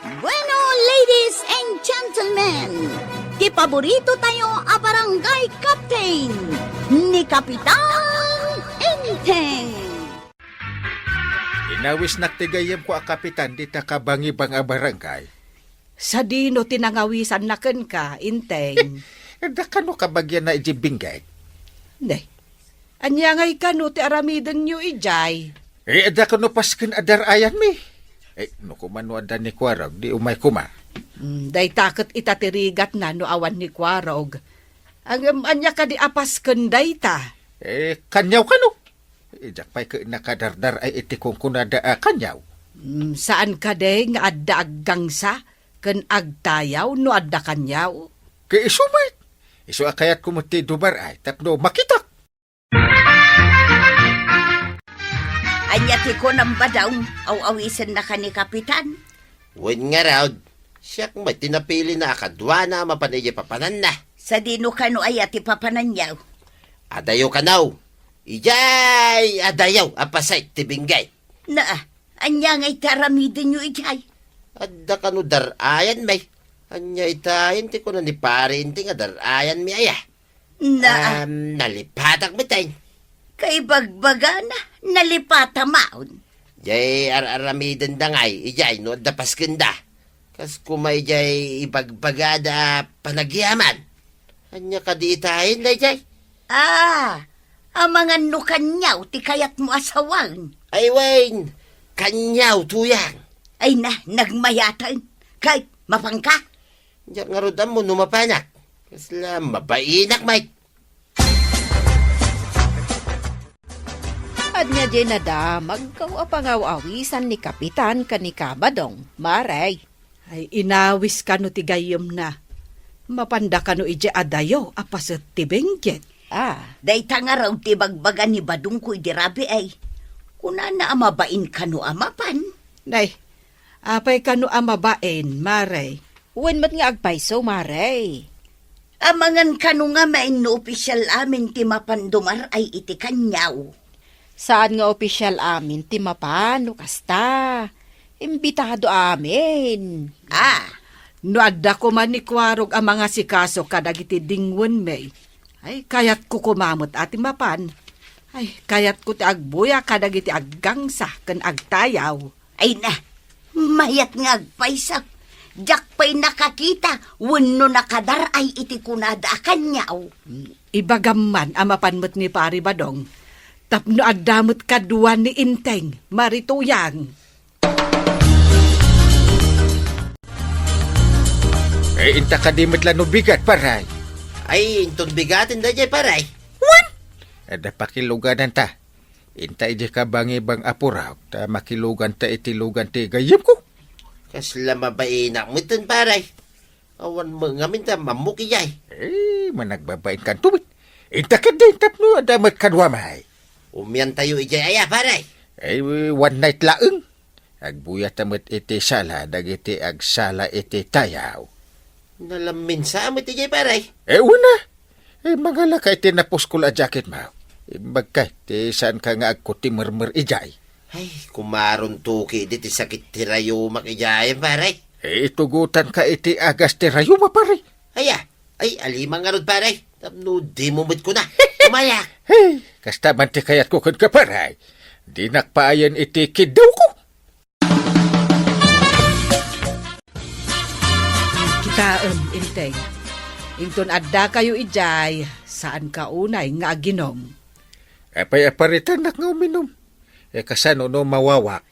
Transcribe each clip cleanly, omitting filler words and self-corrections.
Bueno, ladies and gentlemen, di paborito tayo a barangay captain ni Kapitan Enteng. Inawis naktigayam ko a kapitan di ta kabangibang a barangay. Sa dino tinangawisan na ken ka, Inteng. Da kano kabagyan na ijibingay? Day, anyangay ka no ti aramiden nyo ijay. Da kano paskin adar ayan mi. No kumano adan ni Kwarog, di umay kuma. Day takot itatirigat na no awan ni Kwarog. Ang anya ka di apas ken day ta. Kanyaw kano? Jak pa'y ka nakadardar ay iti kung kunada kanyaw. Saan ka day nga adda aggangsa? Ken agtayaw no adda kanyaw? Kaya isumay. Isu akayat kumuti dubar ay tapno makitak. Anyati ko nang badaw, aw-awisan na ka ni Kapitan. Wen nga raw, siya kung may tinapili na akadwa na mapanaya papanan na. Sa dino ka no ay ati papananyaw. Adayo ka naw. Ijay, adayaw, apasay, tibinggay. Anya nga'y taramidin nyo ijay. Adda ka no darayan may. Anya itahin ti ko na ni pare inti nga darayan mi aya. Nalipatak mitay. Kay bagbaga na, nalipata maon. Jay araramidan da ngay, ijay no adda paskenda. Kas kumay jay ibagbagada panagyaman. Anya ka di itahin na ijay. Ang mga nukanyaw, ti kayat mo asawang. Ay Wayne, kanyaw tuyang. Ay nagmayatan. Kay, mapangka. Diyak nga rodam mo numapanak. Kasla mabainak, Mike. Ad nga di na da, magkaw apangaw-awisan ni Kapitan kanikabadong, Maray. Ay inawis ka no ti gayom na. Mapanda ka no ije adayo apasat ti bengget. Dayta nga raw ti bagbaga ni Badong ko'y dirabi ay. Kuna na amabain ka no amapan. Day, apay ka no amabain, Maray. Uwan mat nga agpayso, Maray. Amangan ka no nga main no opisyal amin ti mapandumar ay iti kanyaw. Saan nga opisyal amin, timapano kasta. Imbitado amin. No adda ko man ni Kwarog ang mga sikaso kadagiti dingwen may. Ay, kayat ko kumamot ati mapan. Ay, kayat ko ti agbuya kadagiti aggangsa ken agtayaw. Ay mayat nga agpaysak. Diyak pa'y nakakita, wano nakadar ay iti kunada kanyaw. Ibagaman ang mapanmot ni Pari Badong. Tapno addamot kaduan ni Inteng, marituyang. Inta kadimit lang no bigat paray. Ay, inton bigatin da jay paray. Ada pakiluganan ta. Inta ije kabangibang apuraw. Ta makilugan ta itilugan ti gayim ko. Kasla mabainak mo iton paray. Awan mo nga minta mamuk ijay. Managbabain kan tubit. Inta kadin tapno adamat kadwa may. Umyan tayo ijay aya paray. One night laeng. Agbuya tamat iti sala, dagiti agsala iti tayaw. Nalamin sa amit ijay paray. Una. Mga lakay tinapos ko la jacket mo. Bagkay, saan ka nga agkuti murmur ijay. Ay, kumaron tuki diti sakit tirayumak ijay paray. Itugutan ka iti agas tirayuma paray. Ay, alimang nga ron paray. Tapno di mumit ko na. Umaya. Kasta man ti kayat ko ka paray. Di nakpaayan iti kidaw ko. Kitaen, Inteng. Inton adda kayo ijay, saan ka unay nga aginom? Apay-aparitan nak nga uminom. Kasano no mawawak.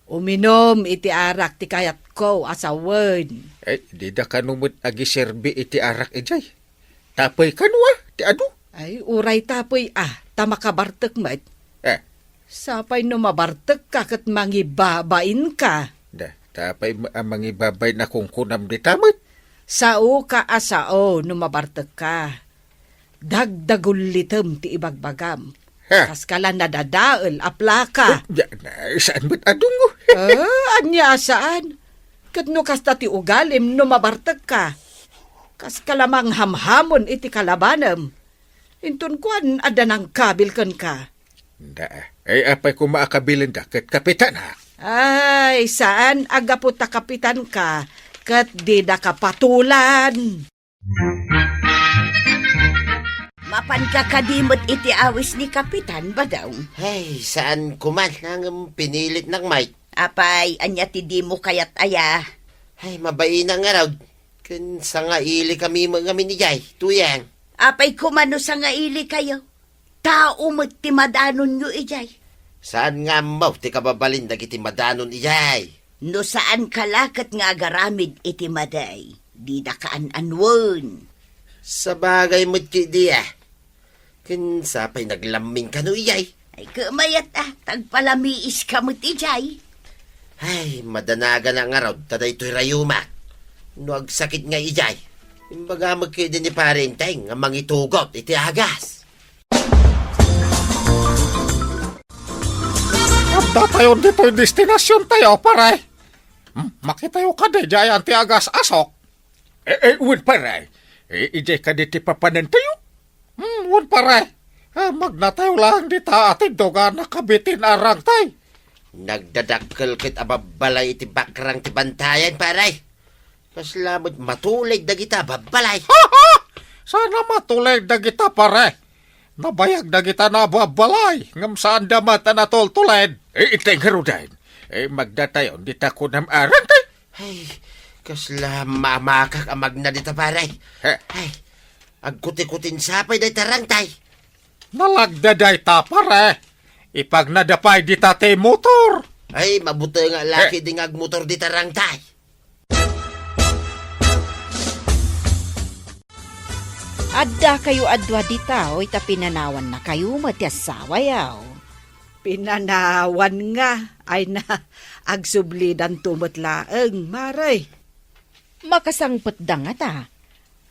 Uminom iti arak ti kayat ko asawen. Di da kanumot agiserbi iti arak ijay. Tapay kanwa, ti adu. Ay, uray tapoy tamakabartek met. Sapay no mabartek ka kat mangibabain ka. Tapay mangibabay na kung kunam di tamat. Sao ka asao no mabartek ka. Dagdagul litem ti ibagbagam. Kas kala nadadael aplaka. Saan ba't adong mo? Anya saan? Kat no kasta ti ugalim no mabartek ka. Kas kalamang hamhamon iti kalabanam. Intun kuan ada ng kabil kan ka. Apay ko maakabilin ka kat kapitan ha. Ay, saan agaputa kapitan ka? Kat di na kapatulan. Mapan ka kadimot iti awis ni Kapitan Badong. Ay, saan kuman ang pinilit ng mic? Apay, anya ti di mo kayat aya. Ay, mabain nga raw. Kun sa nga ili kami mga minijay, tuyang. Apay kumano sa nga ili kayo. Tao mo't ti madanon nyo ijay. Saan nga mo, ti kababalin dagiti madanon ijay? No saan kalakat nga agaramid iti maday. Di da kaan anwon. Sa bagay mo ti diya. Kun sapay naglaming ka no ijay. Ay kamayat tagpalamiis ka mo't ijay. Ay, madanaga na nga raw, taday to'y rayuma. No agsakit nga ijay. Imbaga magkida ni parenteng nga mangitugot iti agas. Abda tayo dito yung destinasyon tayo, pare. Makitayo ka di dyan ti agas asok. Win pare. Ijay ka di ti papanan tayo. Win pare. Magnatayo lang di ta atid doga nakabitin arang tay. Nagdadakkel kit ababalay iti bakrang ti bantayan, paray. Kaslamot matulig dagita babalay. Sana matulay dagita pare. Nabayag dagita na babalay. Ngam saan damat na natultulad. Iteng herudain. Magdatayon di ta kunam arang tay. Ay, kasla mamakak amag na dita, paray. Ay, agkuti-kutin sapay day tarantay. Nalagdaday ta pare. Ipag nadapay di ta te motor. Ay, mabuti nga laki ding agmotor di tarantay. Adda kayo adwa dita, oy tapinanawan na kayo matiasawayaw. Pinanawan nga ay na agsublidan tumutlaeng, maray. Makasangpot da nga ta.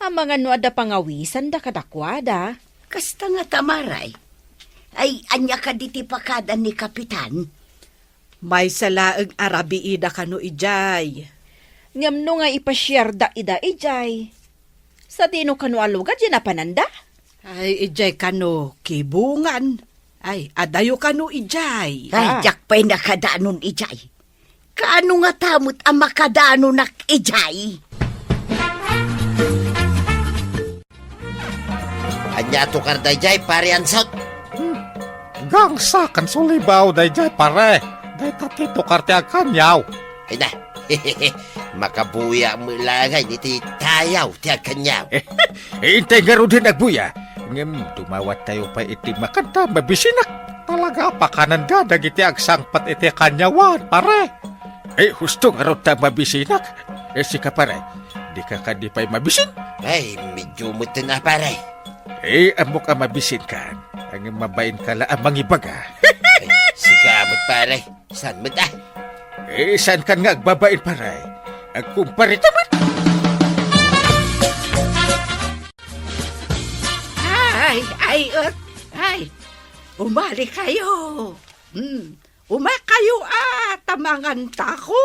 Ang mga no adda pangawisan da kadakwada. Kasta nga tamaray. Ay anya ka diti pakada ni Kapitan. May salaeng arabiida kano ijay. Ngam no nga ipasyar da ida ijay. Sa tino kano alugad yan pananda? Ay, ijay kano kibungan. Ay, adayo kano ijay. Ay, jakpay nakadanon ijay. Kaano nga tamot ang makadanon nak ijay? Anya to karday jay, pare ansot. Gangsa kan sulibaw day jay pare. Day tatito karte akanyaw. Ay na, makabuya mo langay niti tayaw ti akanyaw. Intay nga rin nagbuya. Ngem, dumawat tayo pa iti makanta mabisinak. Talaga pakananda dagiti agsangpat iti kanyawan pare. Husto nga rin ta mabisinak. Sika pare, di ka kadipay mabisin. Ay, medyo mutin na, pare. Amok ang mabisin ka. Ang mabain ka la ang mangibaga. Ay, sikamot, pare. Saan mo ta? Saan ka nga agbabain pare? Ang kumparita mo. Ay, umali kayo. Umakayo tamangan tako.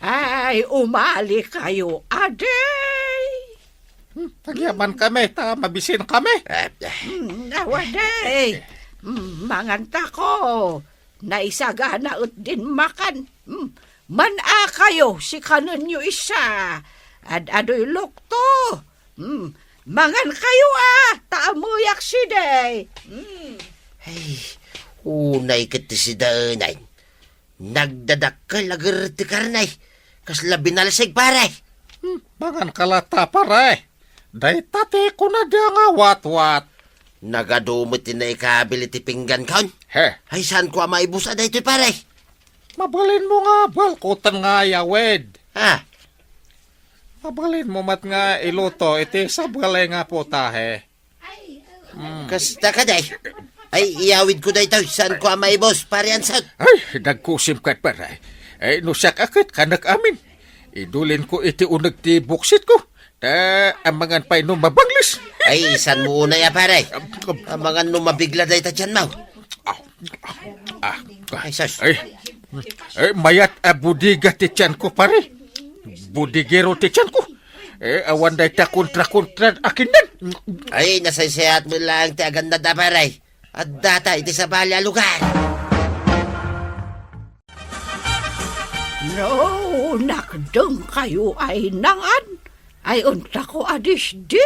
Ay, umali kayo, aday. Tagyaman kami, mabisin kami. Nawaday. Mangan tako. Naisagana ut din makan. Man-a kayo, si kanon nyo isa. Adoy lokto. Mangan kayo taamuyak si day. Ay, unay kiti si daanay. Nagdadakkel agar ti karnay. Kasla binalasig, pare. Mangan kalata pare. Day tate ko na di nga wat-wat. Nagadumot na ikabil iti pinggan kaon. He, Ay, saan ko maibusa da ito, pare? mabalin mo nga balkutan nga yawed. Ha? Mabalin mo mat nga iluto iti sabgalay nga po tahe. Kasta ka day. Ay, iyawid ko da ito. Saan ko maibos, pare ansot? Ay, nagkusim kat pare. Nusak akit kanak amin. Idulin ko iti unag ti buksit ko. Amangan pa'y numabanglis. Ay, saan mo una ya, pare? Amangan numabigla da ito dyan, mau. Ay, sus. Mayat budiga ti tiyan ko pare. Budigero ti tiyan ko. Awan day ta kontra-kontra akin din. Ay, nasaysayat mo lang ti aganda da, pare. At data iti sa balya lugar. No, nakdeng kayo ay nangan. Ay unta ko adis di.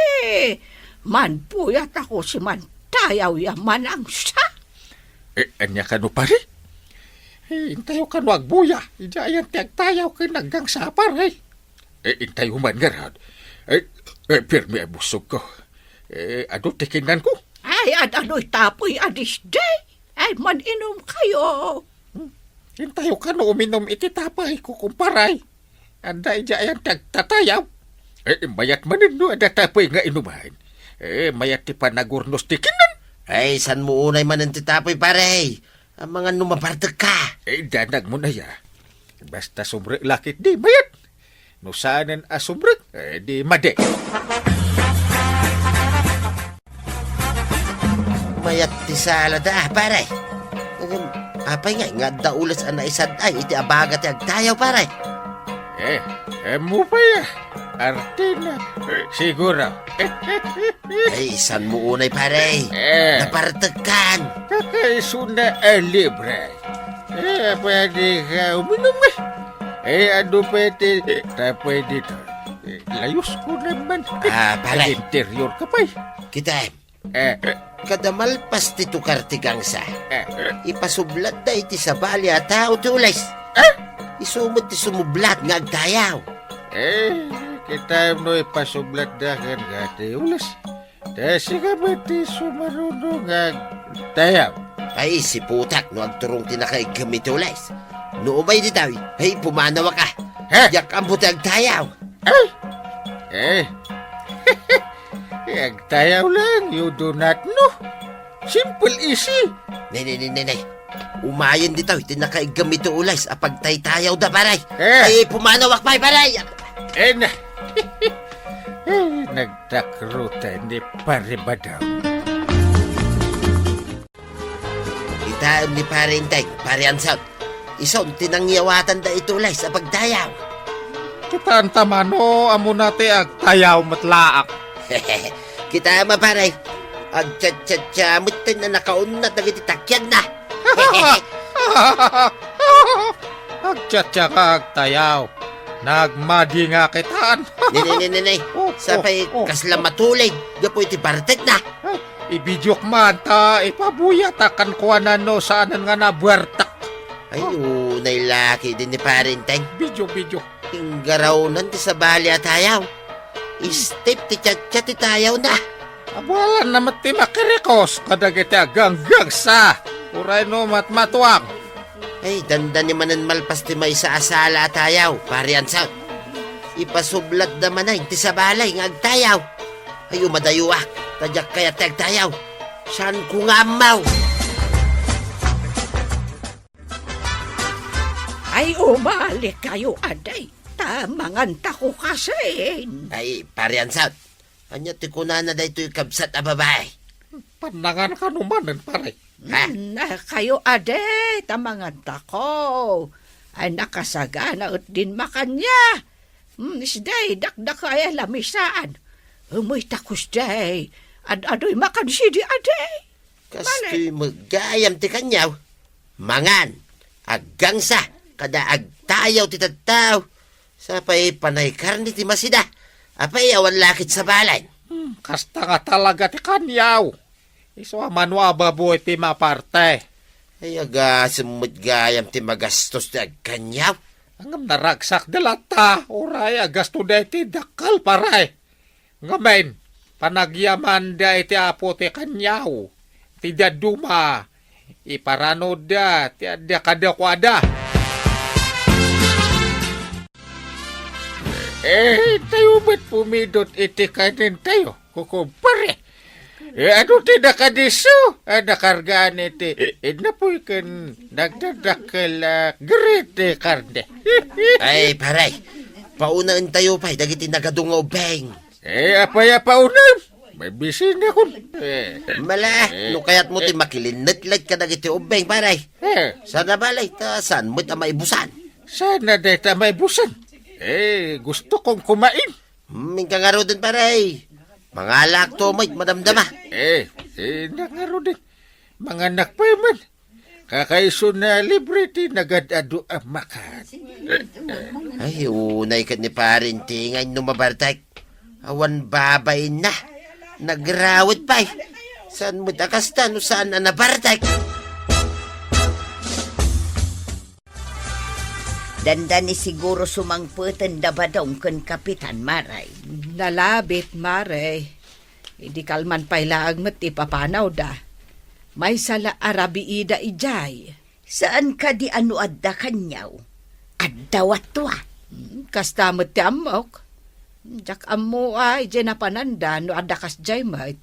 Man puyat ako si man tayaw yaman ang sa. Anya ka no pare? Intayo ka no agbuya. Ijayan tiag tayaw ka naggang sa pare. Intayo man garad. Pirmi ay busog ko. Ado tikinan ko. Ay ano'y tapoy adis di. Ay man inom kayo. Intayo ka no uminom iti tapay ko kumparay. Anda ijayan tiag tatayaw. Mayat manin no ada tapoy nga inumahin. Mayat ti panagurnos tikinan. Ay, san mo unay man ang titapoy, pare? Ang mga numapartag ka. Danag mo na ya. Basta sobre lakit di mayat. No saanan asumrek, di made. Mayat ti salada, pare. Apay nga daulas ang naisad ay iti abaga ti agtayaw, pare. Mo pa ya. Artina. Siguro. Ay, san mo unay, pare? Napartag kan. Kakaiso na libre. Pwede ka uminom ano pwede? Pwede to. Layos ko naman. Pare. Interior ka pa Kita, kadamalpas ti tukar ti gangsa. Ipasublat da iti sabali at tao ti ulays. Isumot ti sumublat nga agtayaw. Kita no ipasublat da kan gati ulas. Desi ka ba ti sumarunong agtayaw? Ay, si putak no agturong tinakaigamit ti ulays. No umay di tawi, ay pumanawa ka. Yak ang buti agtayaw. Agtayaw lang, you do not know. Simple easy. Nay. Umayon di tawi, tinakaigamit ti ulays apag taytayaw da, paray. Ay, pumanawak pa, paray. Na. Nagtakruta ni pare ba daw? Itaon ni pare intay, pare ansat. Isaw, tinangyawatan da ito ulay sa pagtayaw. Kita ang tamano, amo nati agtayaw matlaak. Kita ama pare. Agtsa-tsa-tsa, mutin na nakaunat na takyan na. Agtsatsa ka agtayaw. Nagmadi nga kitaan. Ninay. Sapay kasla matulig. Gapo iti partet na. Ibidyok man ta, ipabuya takan kuha na no saanan nga nabuertak. Ay, unay laki din ni parenteng. Bidyo. Yung garawnan ti sa bali at tayaw. Istip ti tsa-tsa ti tayaw na. Abualan naman ti makirikos. Kadagiti aganggang sa. Uray no matmatuang. Ay, dandan ni manan malpas ti may sa asala at tayaw. Parian South. Ipasublat naman ay ti sa balay ng agtayaw. Ay, umadayuak. Tadyak kaya ti agtayaw. Saan ko nga amaw? Ay umalik kayo aday. Tamangan tako kasin. Ay, Parian South. Anya ti kunana da ito'y kabsat a babae. Pandangan ka numanan pare. Ha? Na kayo aday. Tamangan tako. Ay nakasagana at din makanya. Isday, dakdak ay lamisaan. Umoy takos day. Adoy makan si di aday. Kasto'y magayam ti kanyaw. Mangan. Agangsa. Kada agtayaw ti tataw. Sapay panay karni ti masida. Apay awan lakit sa balay. Kasta nga talaga ti kanyaw. Iso manwa baboy ti maparte. Ay aga sumudgayam ti magastos ti agkanyaw. Ang naragsak dalata. Uray agasto da ti dakal paray. Ngamen, panagyaman da iti apo ti kanyaw. Ti daduma. Iparano da. Ti adya kadakwada. Tayo ba't pumidot iti kanin tayo? Kukumpare. Ano ti nakadiso? Nakargaan iti. Napoy kan nagdadakal grete karne. Ay, paray. Paunaan tayo pa'y dagiti nagadungaw beng. Apaya paunam. May bisin ako. Mala, no kaya't mo ti makilinatlat ka dagiti ubeng, paray. Sana balay, ta saan mo't maibusan? Sana day ta may busan. Gusto kong kumain. Mingka nga ro din, paray. Mga lakto mo't madamdama. Nangaro din. Mga anak pa man. Kakaiso na libre ti nagadado ang makan. Ay, unay ka ni parintingay no mabartek. Awan babay na. Nagrawit pa eh. Saan mo takasta no saan na nabartek? Danda ni siguro sumangputan da badong kun Kapitan Maray. Nalabit, Mare. Hindi kalman pailaag mat ipapanaw da. May sala arabiida ijay. Saan ka di ano adda kanyaw? Addawat to ah. Kastamot ti amok. Jak amo ay ije na pananda no adakas jay mat.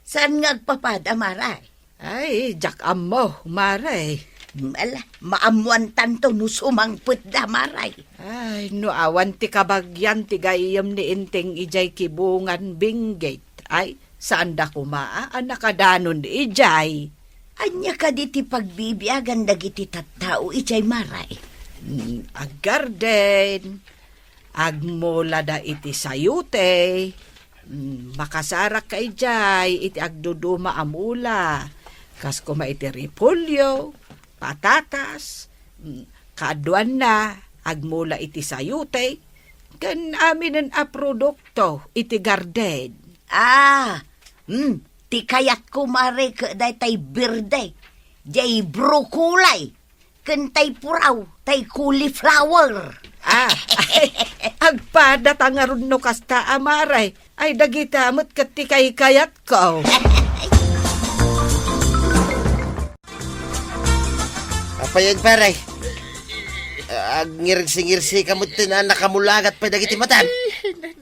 Saan nga agpapada Maray? Ay, jak amo, Mare. Maamuan tanto no sumangput da Maray. Ay, no awan ti kabagyan ti gayam ni inting ijay kibungan binggit. Ay, saan da kumaa nakadanon di ijay. Anya ka di ti pagbibiyagan dagiti tattao ijay Maray. Aggarden, agmula da iti sayute, makasarak ka ijay, iti agduduma amula, kas kuma iti repolyo, patatas, kaadwan na, agmula iti sayute, kan aminin a produkto, iti garden. Ti kayat ko Maray kaday tay birde, jay brokulay, kan tay puraw, tay cauliflower. Agpada tangarun no kasta amaray, ay dagitamot kat ti kay kayat ko. Apa yan paray? Ngirsi-ngirsi kamot na nakamulagat pa dagiti matan.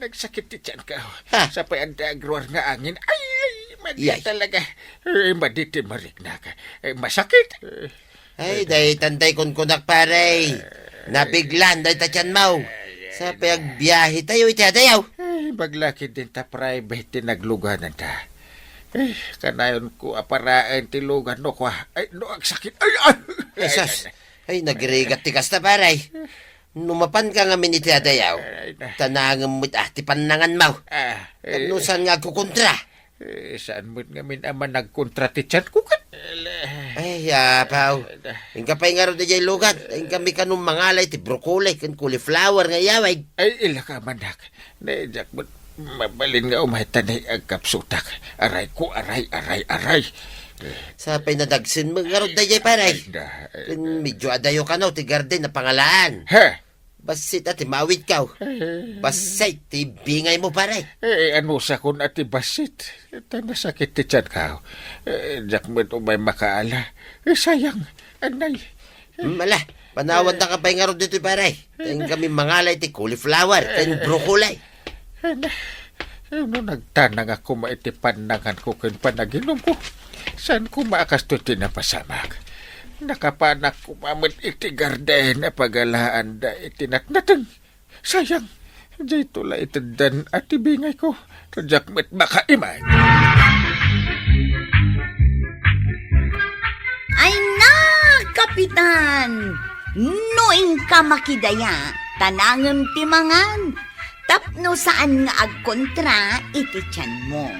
Nagsakit ti tiyan ka. Ha? Sa payandagruar nga angin. Ay, madi Yay. talaga. Maditi marikna ka. Masakit. Ay, dahi tantay kunak paray. Nabiglan, dahi tatyan mau. Sa payagbiyahe tayo, iti adayaw. Ay, maglaki din ta private tinagluganan ta. Kanayon ko aparaan ti lugan no ko. Ay, no, ang sakit. Ay, Esos, ay nagrigat ti kasta paray. Numapan ka nga miniti adayaw. Tanangam mo't ti panangan mau. Kanusan nga kukontra. Saan mo nga min aman nagkontra ti tiyan ko kan? Ay, apaw. Ingka pa nga ro di jay lugat. Ingka mi kanong mangalay ti broccoli kan cauliflower nga yaway. Ay, ila ka mandak. Naijak mo, mabalin nga umahitan ay agkapsutak. Aray ko, aray. Sa pay nadagsin mo nga ro di jay paray. Kan medyo adayo ka no, ti garden na pangalaan. Ha? Basit at mawit ka. Basit, ti bingay mo paray. Ano sa kun ati basit? Nasakit ti tiyan ka. Jak mo umay makaala. Sayang, anay. Mala, panawan na ka pa nga ro dito paray. Tayong kami mangalay ti cauliflower, tayong broccoli. Ano nagtanang ako maitipan nangan ko kan panaginom ko. Saan ko maakasto tinapasamag? Nakapanak ko mamit iti garden na pagalaan da itinatnatan. Sayang, di tula itendan at ibingay ko. Tadyak met makaimay. Ay na, Kapitan! Noing ka makidaya, tanangem timangan. Tapno saan nga agkontra, iti tiyan mo.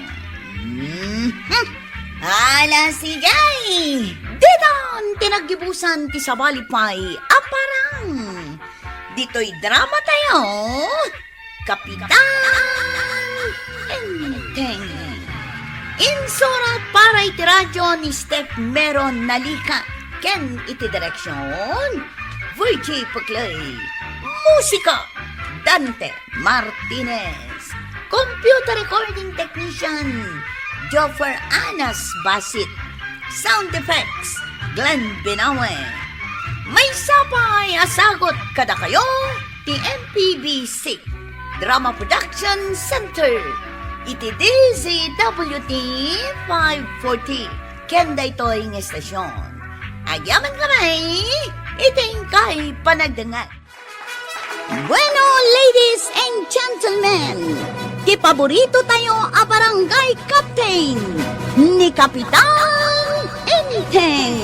Ala sigay! Didan, tinagibusan ti sabalipay, aparang. Dito'y drama tayo, Kapitan Enteng. Insurat para iti radyo ni Steph Meron Nalika. Ken iti direksyon, Virgie Puclay. Musika, Dante Martinez. Computer recording technician, Joffer Anas Basit. Sound effects, Glenn Binawe. May sapay asagot kada kayo, ti MPBC Drama Production Center. Iti DZWT 540. Kenda ito'y ng estasyon. Agyaman kamay, iting kay panagdangat. Bueno, ladies and gentlemen, ti paborito tayo a barangay captain ni Kapitan Enteng.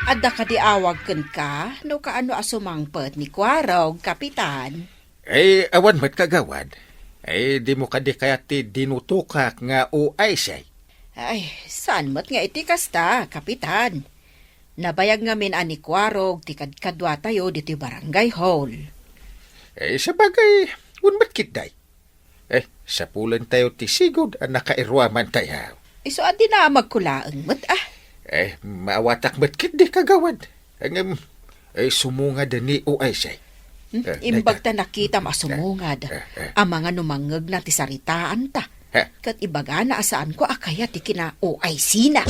Adda ka di awag ken ka, no kaano asumangpet ni Kwarog, Kapitan. Ay, awan mat kagawad. Ay, di mo kadi kaya ti dinutukak nga uay say. Ay, saan mo't nga iti kasta, Kapitan? Nabayag ngamin ani Kwarog, tikad-kadwa tayo dito barangay hall. Sa bagay, unmat kitday. Sa pulan tayo ti sigod ang nakairwaman tayo. Iso adi na magkulaang mat Maawatak mat kitdi kagawad. Sumunga da ni uay say. Imbag ta nakita masumungad. Ang mga numangag na ti saritaan ta. Kat ibaga na asaan ko akaya ti kina OIC na.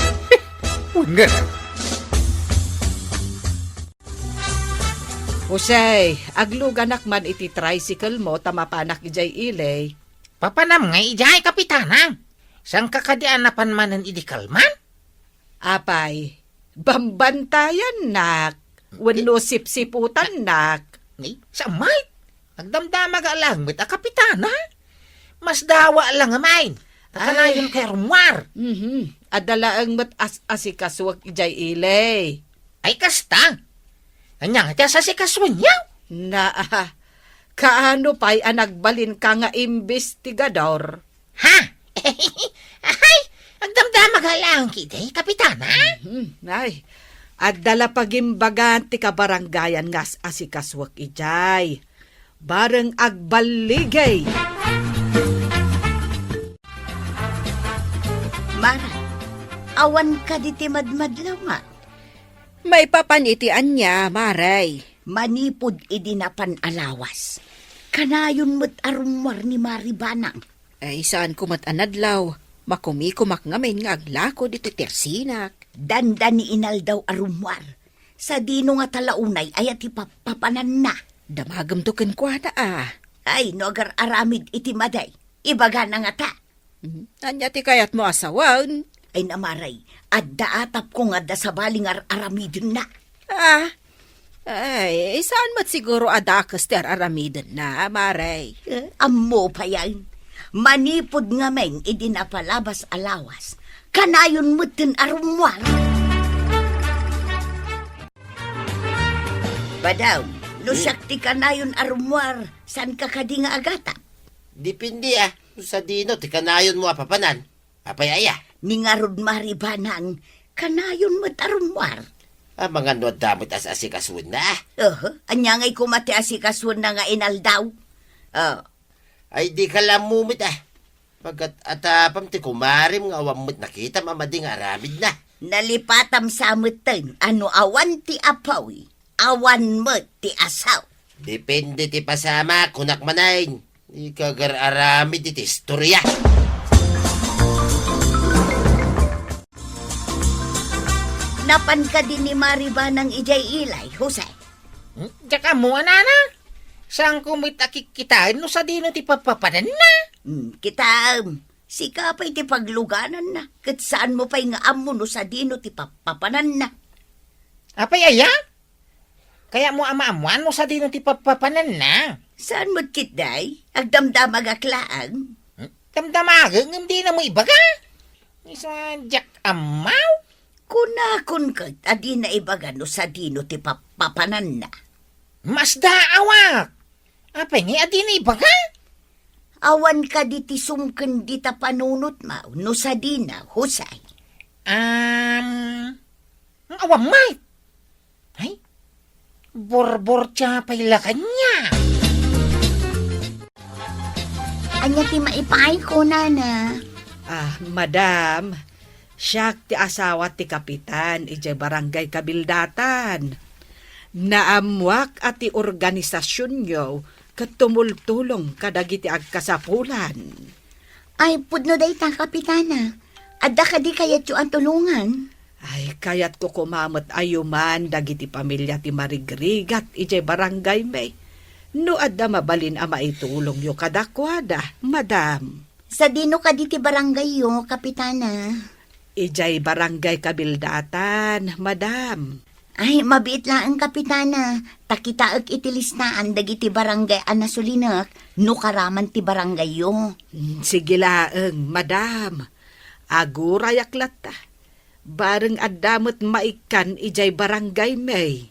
Nga. Jose, agluganak man iti tricycle mo, tamapanak ijay ilay. Papanam nga ijay, kapitana. Sang kakadian na panmanan idikalman? Apay, bambantayan nak. Wano sipsiputan nak. Ni, sa may? Nagdamdamag alang mit a kapitana. Mas dawa lang amain. Takanayon kay Rumwar. Adalaang mat asikaswag ijay ilay. Ay kasta. Anyang iti sa sikaswan niya. Na, kaano pa'y anagbalin ka nga investigador? Ha? Ay, nagdamdamag alang kitay, kapitana. Ay, adala pagimbagan ti kabarangayan nga asikaswag ijay. Bareng agbaligay. Mara, awan ka di ti madmadlaw nga. May papanitian niya, Maray. Manipod idinapan alawas. Kanayon mo't arumwar ni Maribanang. Ay saan kumat anadlaw. Makumikumak ngamin nga aglako dito tersinak. Dandan ni inal daw arumwar. Sa dino nga talaunay ayat ipapapanan na. Damagam to kwa na Ay, no agar aramid iti maday. Ibaga na nga ta. Anya ti kayat mo asawan. Ay namaray, adda atap ko nga da sa baling aramidin na. Ay, saan mat siguro adakas ter aramidin na, Maray? Ammo pa yan. Manipod nga men, idinapalabas alawas. Kanayon mo tin arumwal. Badaw, no sakti kanayon arumwar, san ka kadi nga agata? Dipindi sa dino, ti kanayon mo apapanan. Papayaya. Ningarod maribanang, kanayon mo't arumwar. Mga nuad damot as asikaswin na. Anyangay kumati asikaswan na nga inaldaw. Ay di ka lamumit Pagkat atapam ti kumarim nga awamot nakita mamading aramid na. Nalipatam sa mutin, ano awan ti apawi, awan mo ti asaw. Depende ti pasama kunak manayin. Ikagar aramid iti istorya. Napan ka din ni Maribanang ijay ilay, Jose. Tsaka mo, anana. Saan kumit akikitain no sa dino ti papapanan na? Kita, sikapay ti pagluganan na. Kat saan mo pa'y nga amo no sa dino ti papapanan na. Apay aya? Kaya mo ama-amuan no sa dino ti papapanan na? Saan mo't kitday? Agdamdamag aklaan. Damdamagang hindi na mo ibaga. Isa jak amaw? Kunakon ka, adi na ibaga no sa dino ti papapanan na. Mas daawak. Apay ni adi na ibaga? Awan ka di ti sumken di ta panunot mao no sa dina, Husay. Awam may. Ay, borbor siya pala kanya. Anya ti maipay ko, nana. Madam, siyak ti asawa ti kapitan, ijay barangay kabildatan. Naamwak at ti organisasyon nyo, katumultulong kadagiti agkasapulan. Ay, pudno day ta, kapitana. Adda ka di kayat yu ang tulungan. Ay, kayat ko kumamot ayuman, dagiti pamilya ti marigrigat, ijay barangay may. No adda mabalin ama itulong yu kadakwada, madam. Sa dino ka di ti barangay yu, kapitana. Ijay barangay kabildatan, madam. Ay, mabiit lang ang kapitana. Takitaag itilisnaan dagiti barangay anasulinak, no karaman ti barangay yu. Sige laeng, madam. Agurayak lata. Bareng addamot maikan ijay barangay may.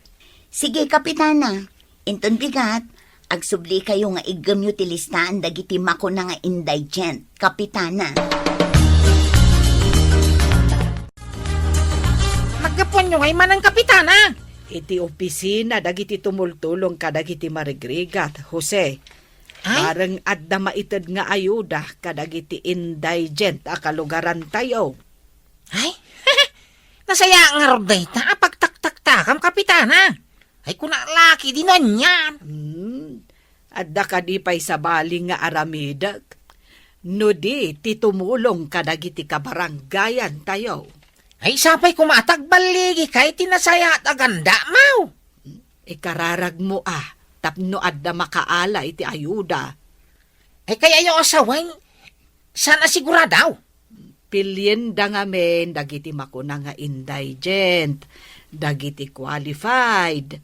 Sige, kapitana. Inton bigat, agsubli kayo nga igam yu tilisnaan dagiti mako na nga indigent, kapitana. Magkapon nyo ngay manang kapitana? Iti opisina dagiti tumultulong kadagiti marigrigat, Jose. Ay, Parang adda maited nga ayuda kadagiti indigent a kalugaran tayo. ay, nasaya nga ron day ta, pagtaktaktakam kapitana. Ay, kuna laki dinon yan. Adda kadipay sa baling nga aramidag. No di, titumulong kadagiti kabaranggayan tayo. Ay, sapay kumatag baligi kay tinasaya at aganda, mau. Ikararag mo tapno adda makaala iti ayuda. Ay, kaya yung asawain, sana siguradaw. Pilyen da ngamen dagiti makuna nga indigent, dagiti qualified,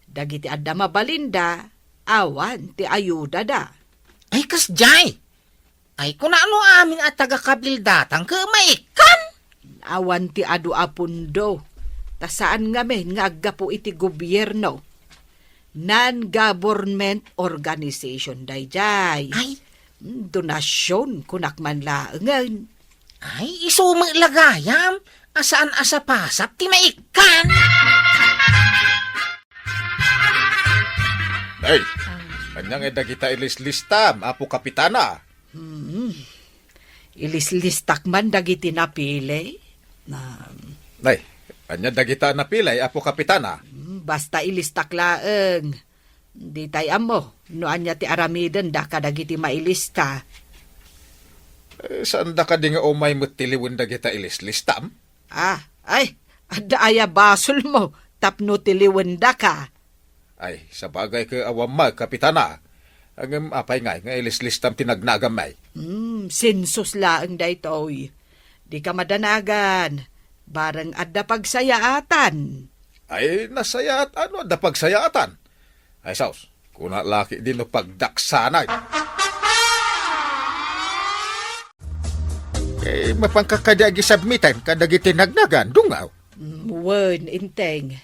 dagiti adda mabalinda, awan ti ayuda da. Ay, kasjay. Ay, kuna ano amin at taga-kabildatang kamaikan. Awan ti adu apundo. Ta saan ngamen nga aggapo iti gobyerno. Non-government organization dayjay. Ay, Donasyon kunak man laengan. ay, isumi lagayam. Asaan asa pasap ti maikan. Ay, kanyang dagita ilislistam, apo kapitana. Ilislistak man dagiti napili. Ay, kanya dagita napilay, apo kapitana. Basta ilistak laeng. Di tayam mo. Noan niya ti aramiden da kadagiti mailista. Saan da ka di nga umay matiliwan dagita ilislistam? Ay, adda aya basol mo. Tapno tiliwenda ka. Ay, sa bagay ka awamag, kapitana. Ang apay nga ilislistam tinagnagamay. Sensus laeng da itoy. Di ka madanagan. Barang adda pagsayaatan. Ay, nasaya at ano, da pagsayaatan. Ay, saus, kuna laki din no pagdaksanay. Eh, mapangkakadagi submitan kadagiti nagnagan, dungaw. Wen, inteng.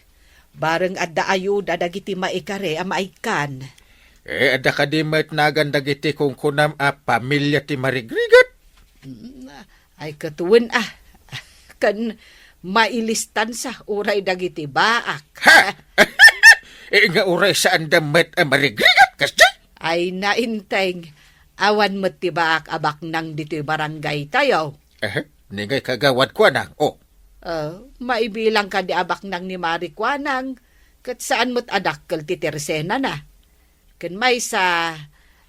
Barang adda ayuda dagiti maikare a maikan. Eh, ada ka di nagan dagiti kung kunam a pamilya ti marigrigat. Ay katuwen kan mailistan sa uray dagiti baak. Ha! Eh, nga uray saan damat a marigrigat, kasya? Ay nainteng. Awan mo't ti baak abak nang dito'y barangay tayo. Ningay kagawad ko nang, Maibilang ka di abak nang ni Marikwanang. Kat saan mo't adakkel ti tersena na. Kan maysa,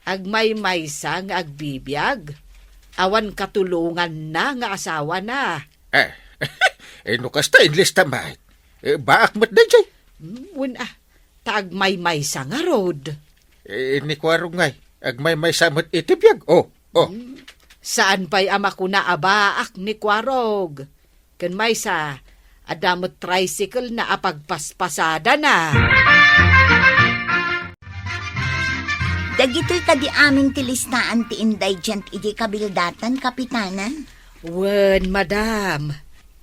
agmay maysa nga agbibiyag. Awan katulungan na nga asawa na. No kasta inlista may. Baak mat na jay. Taagmay maysa nga road. Ni kwarong ngay. Agmay may samot itibiyag. Saan pa'y ama ko na abaak ni Kwarog? Kan maysa, adamot tricycle na apagpaspasada na. Dagitoy kadi aming tilistaan ti indigent iti kabildatan, kapitanan. Wen, madam.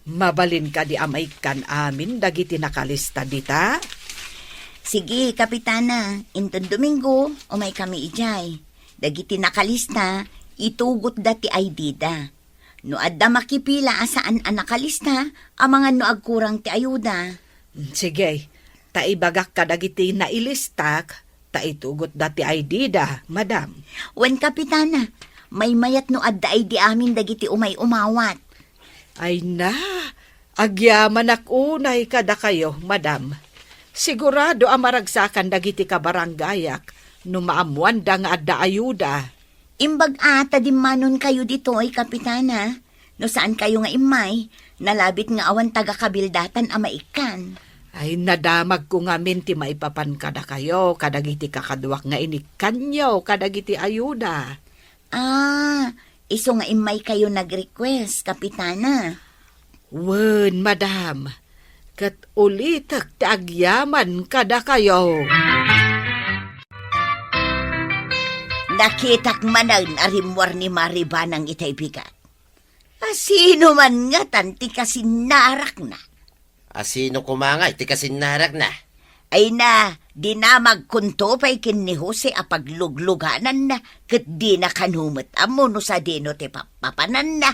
Mabalin ka di amay kan amin dagiti nakalista dita? Sige, kapitana, inton Domingo, umay kami ijay. Dagiti nakalista, itugot dati ay dida. No adda makipila asaan ang nakalista, ang mga no agkurang ti ayuda. Sige, taibagak ka dagiti nailistak, taitugot dati ay dida, madam. Wen, kapitana, may mayat no adda ay di amin dagiti umay umawat. Ay na, agyaman ak unay kada kayo, madam. Sigurado amaragsakan dagiti kabaranggayak no maamuan da nga adda ayuda. Imbag ata di manon kayo dito ay kapitana. No saan kayo nga imay, nalabit nga awan taga kabildatan ama ikan. Ay nadamag ko nga minti maipapan kada kayo, kadagiti kakaduak nga inikanyo, kadagiti ayuda. Iso nga imay kayo nag-request, kapitana. Wen, madam, kat ulitak ti agyaman kada kayo. Nakitak manan arimwar ni Maribanang itay bigat. Sino man nga tanti kasi narak na. Sino kumangay, ti kasinarak na. Ay na, di na magkuntopay kin ni Jose apaglugluganan na, kat di na kanumot amo no sa dino ti papanan na.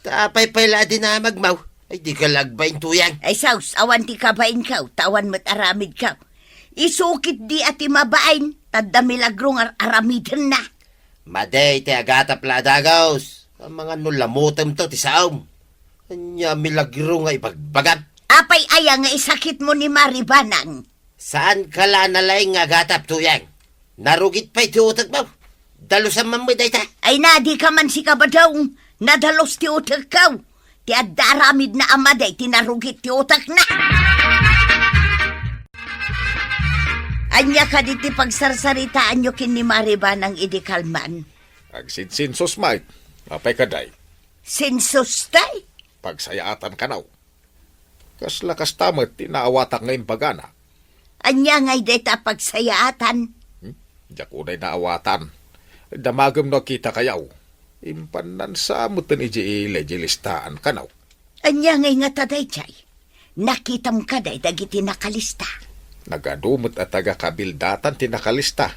Tapay pala din na magmaw. Ay, di ka lagbain tuyang. Ay saus, awan ti kabain ka, tawan mo't aramid ka. Isukit di ati mabain, tadda milagrong aramidan na. Maday, ti agata pladagaws. Ang mga nulamutam to, ti saom. Anya milagro nga ipagbagat. Apay aya nga isakit mo ni Maribanang. Saan ka la nalay nga gatap tuyang? Narugit pa'y ti utak mo. Dalusan man mo day ta. Ay nadi ka man si kabadong, nadalos ti utak ka. Ti adda aramid na amaday, tinarugit ti utak na. Anya ka di ti pagsarsaritaan nyo kin ni Maribanang idikalman. Agsinsinsos, Mike. Apay kaday. Sinsus tay. Pagsayaatan ka naw. Kas tamat, tinaawatak ngayon pagana. Anya ngay deta pagsayaatan. Diyak unay naawatan. Damagam no kita kayaw. Impanan sa mutan iji legilistaan ka naw. Anya ngay nga taday chay. Nakitam ka day dagiti nakalista. Nagadumot at taga-kabildatan tinakalista.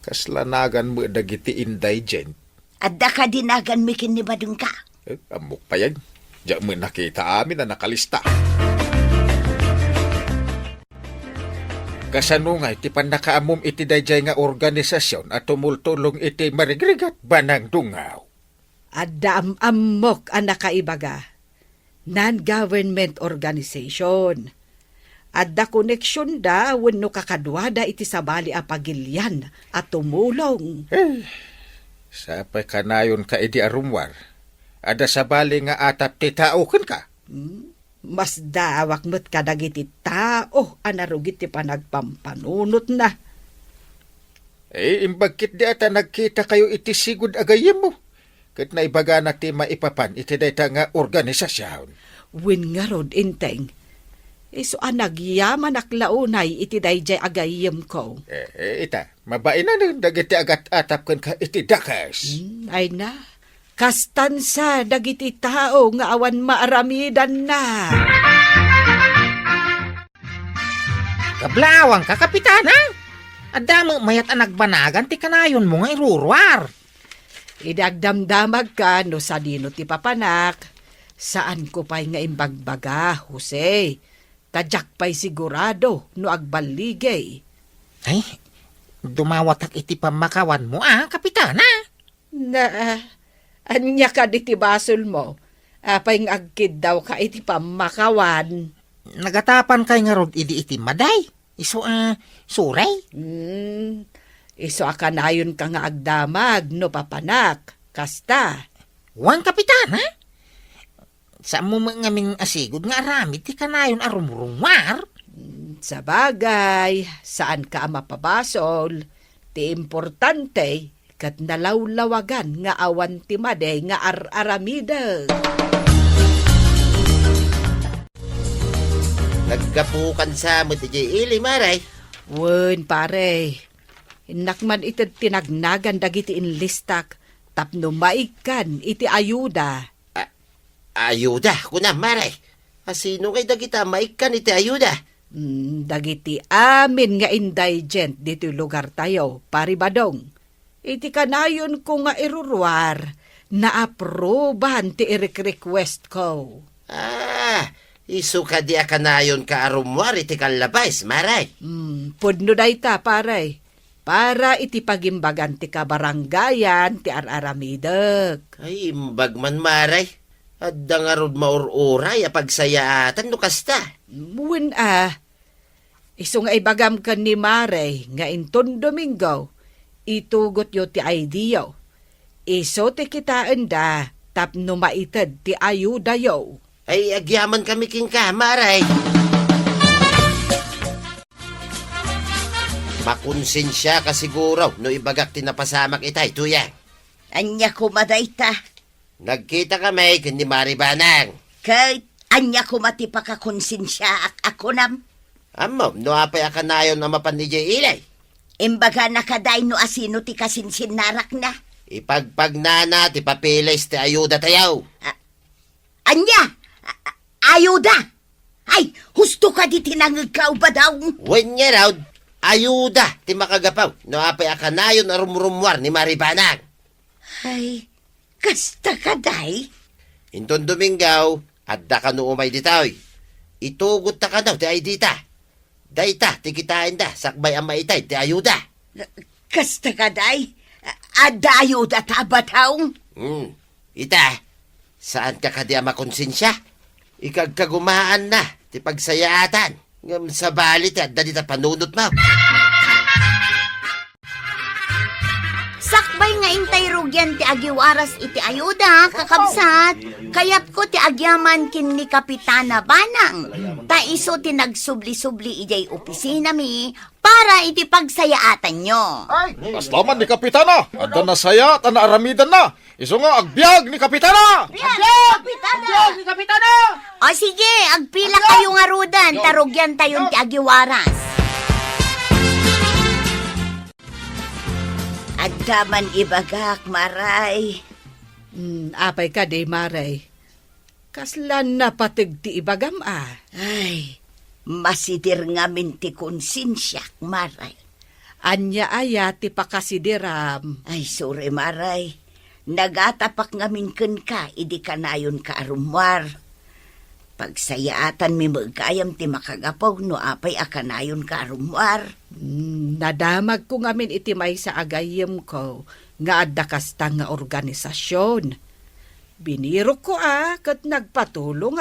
Kaslanagan mo dagiti indigent. Adda ka dinagan mikin ni badung ka. Amok pa yan. Diyak mo nakita amin na nakalista. Kasanungay, ti panakaamom iti dayjay nga organisasyon at tumultulong iti marigrigat banang dungaw. Adda amok ang nakaibaga. Non-government organization. Adda koneksyon da wenno kakadwada iti sabali a pagilyan at tumulong. Sapay kanayon ka iti arumwar. Ada sabali nga atap ti tao ka. Mas dawak mo't kadagiti tao anarugit ti panagpampanunot na. Imbagkit di ata nagkita kayo iti sigud agayem mo. Kat naibaga na ti maipapan iti dayta nga organisasyon. Win nga rod inteng. Iso nagyaman aklaunay iti dayjay agayem ko. Ita, mabain na nang dagiti agat atap ka iti dakas. Ay na, kastansa dagiti tao nga awan maaramidan na. Kablawang ka, kapitana. Adamo mayat ang nagbanagan ti kanayon mo nga irurwar. Idagdamdamag ka no sa dino ti papanak. Saan ko pa'y nga imbagbaga, Jose? Tadyak pa'y sigurado no agbaligay. Ay, dumawatak iti pamakawan mo kapitana. Na, anya ka di ti basol mo. Apay nga agkid daw ka iti pamakawan. Nagatapan kay nga rod iti maday. Iso, suray. Iso akanayon ka nga agdamag no papanak. Kasta. Wan kapitana. Sa mo nga ming asigod nga aramid ti kanayon arumrumar. Sa bagay, saan ka mapabasol? Ti importante, kat nalawlawagan nga awan ti maday nga aramida. Nagkapukan sa mo ti ili, maray. Wen, pare. Inakman iti tinagnagan dagiti inlistak, tapno maikan iti ayuda. Ayuda, kuna, maray. Asino kay dagita maikan iti ayuda? Dagiti amin nga indigent dito lugar tayo, paribadong. Iti kanayon ko nga irurwar, na-aprobahan ti request ko. Isu ka di akanayon ka arumwar iti kalabais, maray. Pudno dayta, pare. Para iti pagimbagan ti kabarangayan ti araramidag. Ay, imbag man, maray. Adda nga rod maururay a pagsayaatan no kasta. Buwan iso nga ibagam ka ni Mare nga inton Domingo, itugot yo ti idea. Iso ti kitaan da, tapno maitad ti ayuda yo. Ay, agyaman kami king ka, maray. Makonsensya ka siguro no ibagak tinapasamak itay, tuyang. Anya kumadayta. Nagkita kami kundi Maribanang. Kay anya kumati pa ka konsensya ako nam. Amom, no apay akanayon na mapan ni ilay. Imbaga nakaday no asino ti kasinsinnarak na. Ipagpagnana ti papilis ti ayuda tayaw. Anya! Ayuda! Ay, husto ka di tinangagaw ba daw? When niya raw, ayuda ti makagapaw. No apay akanayon na rumrumwar ni Maribanang. Ay, kasta ka day? Inton Domingaw, Adda ka no umay ditoy. Itugot ta ka daw, ti ay dita. Dayta, ti kitain da, sakbay ang maitay, ti ayuda. Kasta ka, day. Adayo da tabataw. Ita, saan ka kadi ang makonsensya? Ikagkagumaan na, ti pagsayaatan. Ngam sa balit, adda dita panunot mo. Sakbay nga intay rugyan ti agiwaras iti ayuda, kakabsat. Kayat ko ti agyaman kin ni Kapitana Banang. Ta iso ti nagsubli-subli ijay opisina mi para iti pagsayaatan nyo. Kaslaman ni Kapitana. Adda na saya, ta naaramidan na. Iso nga agbyag ni Kapitana. Kapitana! O sige, agpila kayo nga rudan, tarugyan tayon ti agiwaras. Agdaman ibagak, maray. Apay ka, day, Maray. Kaslan na patig ti ibagam, Ay, masidir nga minti konsensyak, maray. Anya aya ti pakasidiram. Ay, sorry, maray. Nagatapak nga minken ka, idi ka nayon ka arumwar. Pagsayaatan mi magkayam ti makagapaw, no apay akanayon ka arumwar. Nadamag ko ngamin iti may sa agayem ko, nga adda kasta nga organisasyon. Biniro ko kat nagpatulong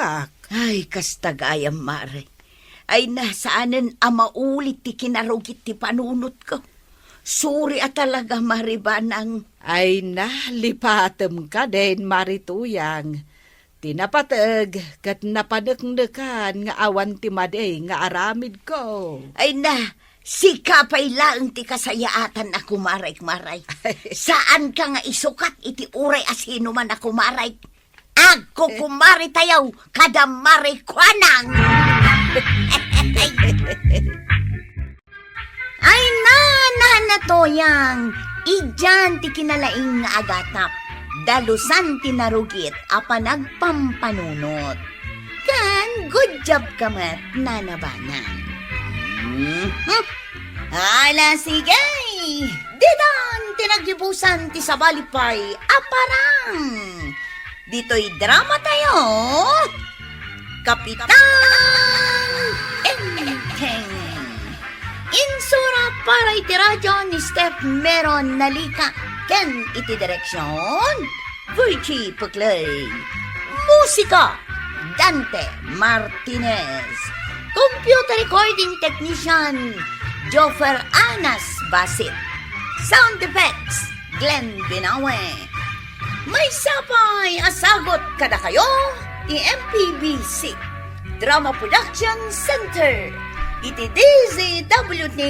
Ay, kastagayam, mare. Ay, nasaanan amaulit ti kinarugit ti panunot ko. Suri talaga, maribanang. Ay lipatem ka din, marituyang. Tinapatag, kat napadekdekan nga awan ti maday nga aramid ko. Ay si kapay lang ti kasayaatan ako, maray. Saan ka nga isukat iti uray asino man ako, maray? Agko kumari tayaw, kada maray kwanang. Ay na toyang, idyan ti kinalaing nga agatap. Dalusan tinarugit apa nagpampanunot. Kan, good job ka mat, nanabanang. Ala, sige! Didan, tinagibusan ti sabalipay, aparang! Dito'y drama tayo, Kapitan Enteng. Insura para iti radyo ni Steph Meron Nalika. Ken iti direksyon, Virgie Puklay. Musika, Dante Martinez. Computer recording technician, Joffer Anas Basit. Sound effects, Glenn Binawe. May sapay asagot kada kayo, MPBC Drama Production Center. Iti DZWT